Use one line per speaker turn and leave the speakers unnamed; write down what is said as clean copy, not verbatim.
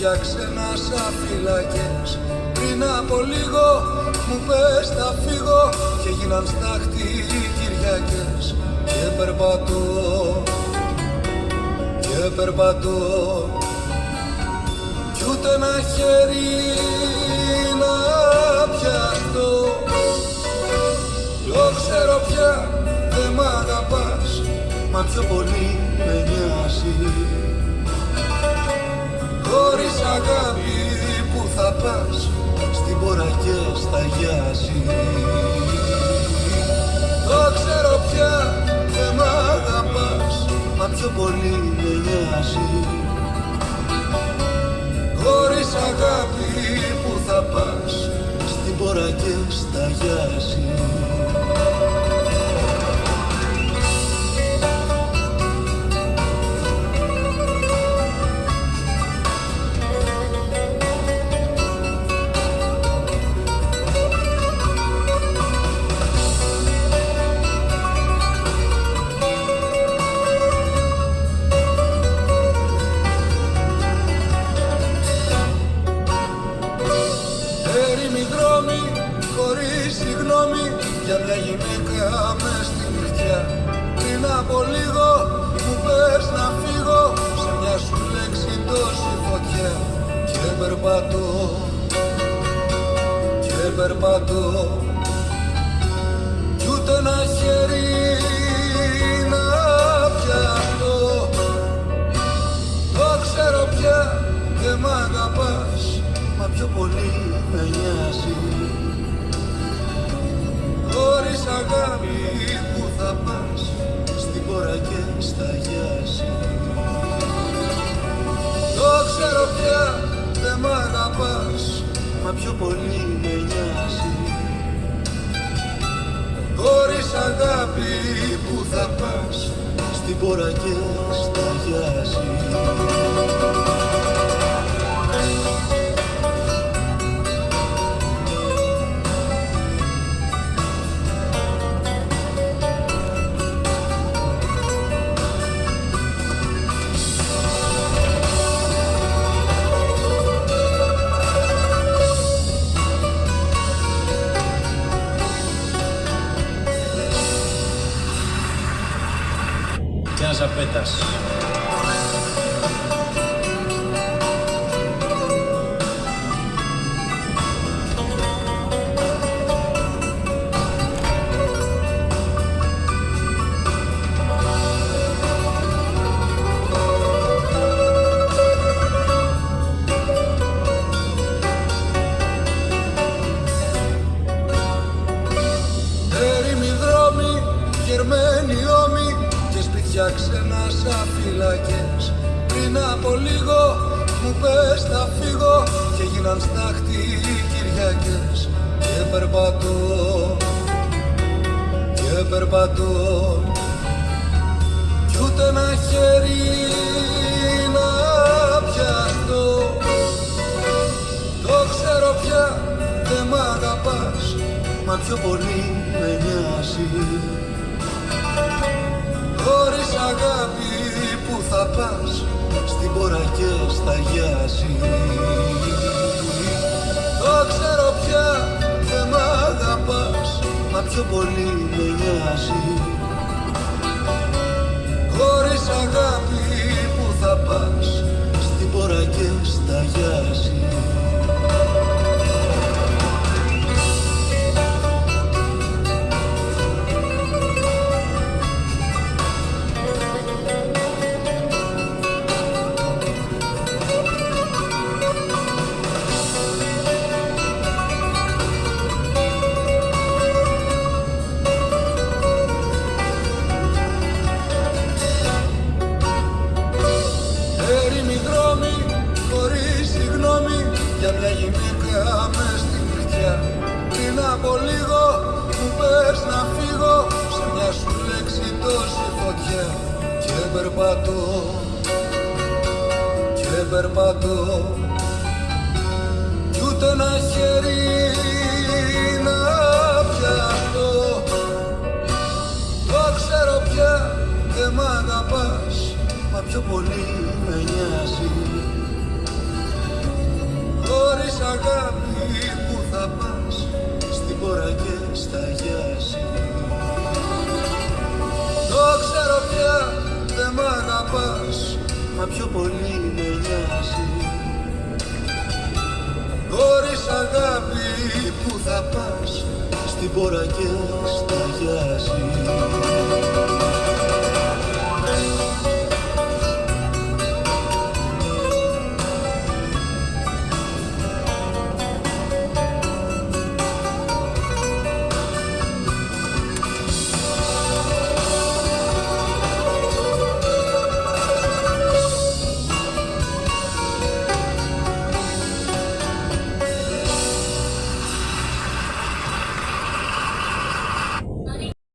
σπίτια ξένα σαν φυλακές. Πριν από λίγο μου πες θα φύγω και γίναν στάχτη Κυριακές. Και περπατώ, και περπατώ κι ούτε ένα χέρι να πιαστώ. Το ξέρω πια δεν μ' αγαπάς, μα πιο πολύ με νοιάζει. Χωρίς αγάπη που θα πας, στην πόρα και σταγιάζει. Το ξέρω πια δεν μ' αγαπάς, μα πιο πολύ με νοιάζει. Χωρίς αγάπη που θα πας, στην πόρα και σταγιάζει. Για μια γυναίκα μες στη νυχτιά. Πριν από λίγο μου πες να φύγω, σε μια σου λέξη τόση φωτιά. Και περπατώ, και περπατώ κι ούτε ένα χέρι να πιαστώ. Το ξέρω πια δεν μ' αγαπάς, μα πιο πολύ με νοιάζει. Χωρίς αγάπη που θα πας, στην πόρα και σταγιάζει. Το ξέρω πια δεν μ' αγαπάς, μα πιο πολύ με νοιάζει. Χωρίς αγάπη που θα πας, στην πόρα και σταγιάζει.
Ζαπέτας.
Έρημοι δρόμοι, γερμένοι ώμοι και σπίτια ξένα σαν φυλακές. Πριν από λίγο μου πες θα φύγω και γίναν στάχτη Κυριακές. Και περπατώ, και περπατώ κι ούτε ένα χέρι να πιαστώ. Το ξέρω πια δεν μ' αγαπάς, μα πιο πολύ με νοιάζει. Χωρίς αγάπη που θα πας, στην πόρα και σταγιάζει. Το ξέρω πια δεν μ' αγαπάς, μα πιο πολύ με νοιάζει. Χωρίς αγάπη που θα πας, στην πόρα και σταγιάζει. Για μια γυναίκα μες στη νυχτιά. Πριν από λίγο μου πες να φύγω, σε μια σου λέξη τόση φωτιά. Και περπατώ, και περπατώ κι ούτε ένα χέρι να πιαστώ. Το ξέρω πια δεν μ' αγαπάς, μα πιο πολύ με νοιάζει.
μα πιο πολύ με νοιάζει.
Χωρίς αγάπη
που θα πας στην πόρα και σταγιάζει.